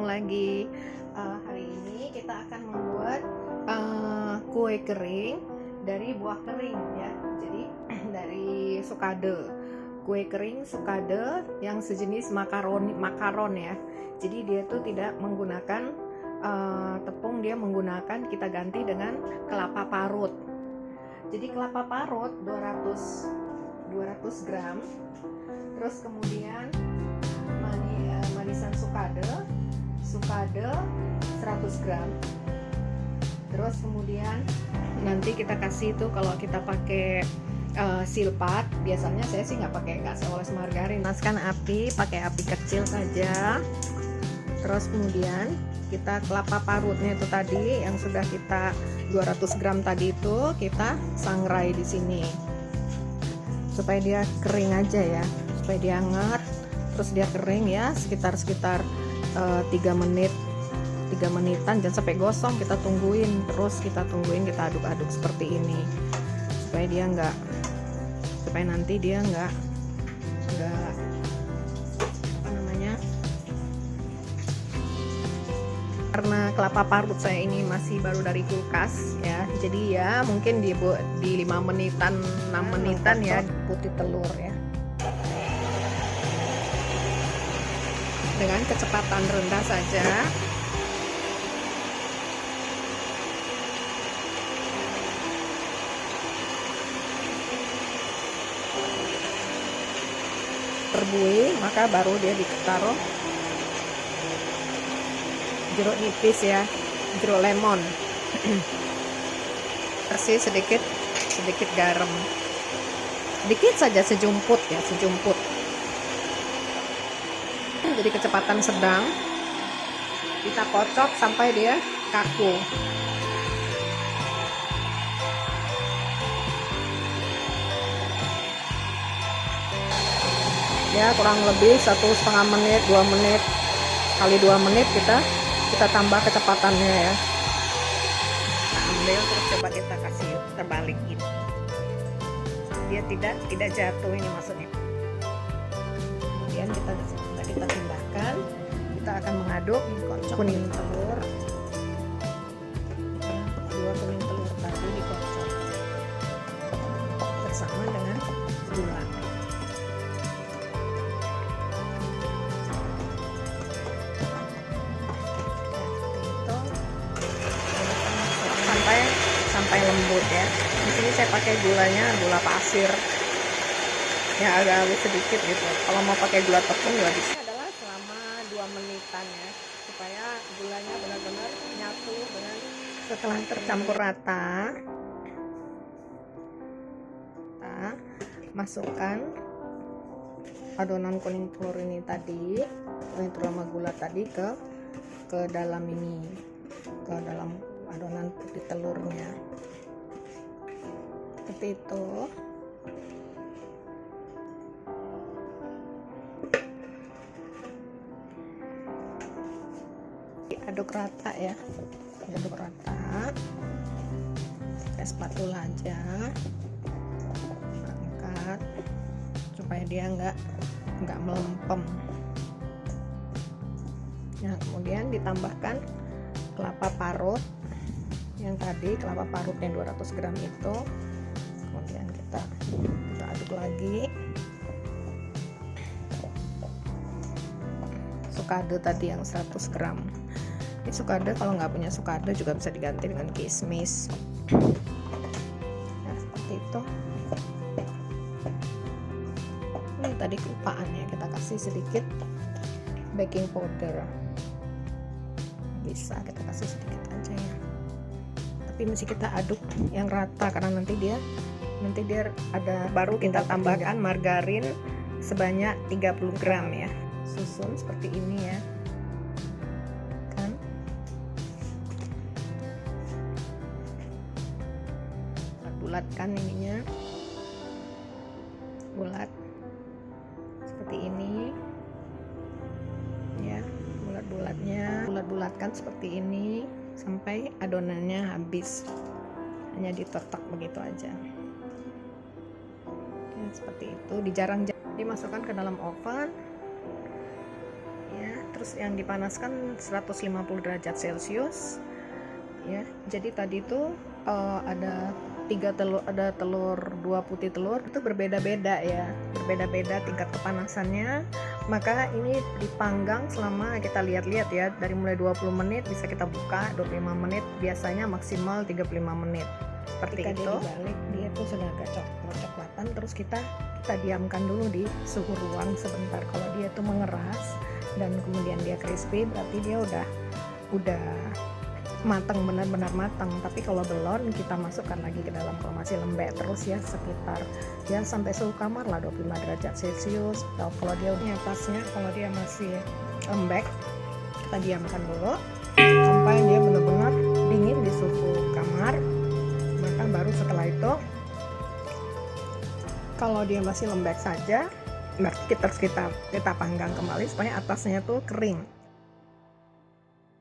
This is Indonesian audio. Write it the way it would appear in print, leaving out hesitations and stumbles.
ketemu lagi. Hari ini kita akan membuat kue kering dari buah kering ya. Jadi dari sukade. Kue kering sukade yang sejenis makaron ya. Jadi dia tuh tidak menggunakan tepung, dia menggunakan, kita ganti dengan kelapa parut. Jadi kelapa parut 200 gram. Terus kemudian manisan sukade 100 gram. Terus kemudian nanti kita kasih itu, kalau kita pakai silpat, biasanya saya sih nggak saya oles margarin. Panaskan api, pakai api kecil saja. Terus kemudian kita kelapa parutnya itu tadi yang sudah kita 200 gram tadi itu kita sangrai di sini supaya dia kering aja ya, supaya dia hangat. Terus dia kering ya, sekitar 3 menitan, jangan sampai gosong, kita tungguin, kita aduk-aduk seperti ini supaya nanti dia nggak karena kelapa parut saya ini masih baru dari kulkas ya, jadi ya mungkin di 5 menitan 6 menitan ya. Putih telur ya dengan kecepatan rendah saja. Terbuih, maka baru dia ditaruh jeruk nipis ya, jeruk lemon. Kasih sedikit garam, sedikit saja, sejumput ya, sejumput. Jadi kecepatan sedang, kita kocok sampai dia kaku. Ya kurang lebih 1,5 menit, 2 menit, kali 2 menit kita tambah kecepatannya ya. Kita ambil, terus coba kita kasih terbalik gitu, dia tidak jatuh, ini maksudnya. Kemudian kita tambahkan, kita akan mengaduk kuning telur, 2 kuning telur tadi dikocok bersama dengan gula. Sampai lembut ya. Di sini saya pakai gula pasir ya, agak halus sedikit gitu. Kalau mau pakai gula tepung juga bisa. Ini adalah selama 2 menitan ya, supaya gulanya benar-benar nyatu dengan, setelah tercampur rata, kita masukkan adonan kuning telur ini tadi, kuning telur sama gula tadi ke dalam ini, ke dalam adonan putih telurnya, seperti itu. Aduk rata ya, aduk rata, pakai spatula aja, angkat supaya dia nggak melempem. Nah kemudian ditambahkan kelapa parut yang tadi, kelapa parutnya 200 gram itu. Kemudian kita aduk lagi. Sukade tadi yang 100 gram. Ini sukade, kalau nggak punya sukade juga bisa diganti dengan kismis. Nah seperti itu. Ini tadi kelupaan ya, kita kasih sedikit baking powder. Bisa kita kasih sedikit aja ya, tapi mesti kita aduk yang rata, karena nanti dia ada. Baru kita tambahkan margarin sebanyak 30 gram ya, susun seperti ini ya kan. Bulatkan ininya, bulat seperti ini ya, bulatkan seperti ini sampai adonannya habis, hanya ditotok begitu aja ya, seperti itu. Dimasukkan ke dalam oven ya, terus terus yang dipanaskan 150 derajat Celcius ya. Jadi tadi tuh ada 2 putih telur itu berbeda-beda ya, berbeda-beda tingkat kepanasannya. Maka ini dipanggang selama kita lihat-lihat ya, dari mulai 20 menit bisa kita buka, 25 menit biasanya, maksimal 35 menit seperti Ketika itu. dia dibalik, dia tuh sudah agak coklatan, terus kita diamkan dulu di suhu ruang sebentar. Kalau dia tuh mengeras dan kemudian dia crispy, berarti dia udah matang, benar-benar matang. Tapi kalau belum, kita masukkan lagi ke dalam. Kalau masih lembek terus ya, sekitar ya sampai suhu kamar lah, 25 derajat Celcius. Kalau dia di atasnya, kalau dia masih lembek, kita diamkan dulu sampai dia benar-benar dingin di suhu kamar. Maka baru setelah itu, kalau dia masih lembek saja, berarti kita panggang kembali supaya atasnya tuh kering.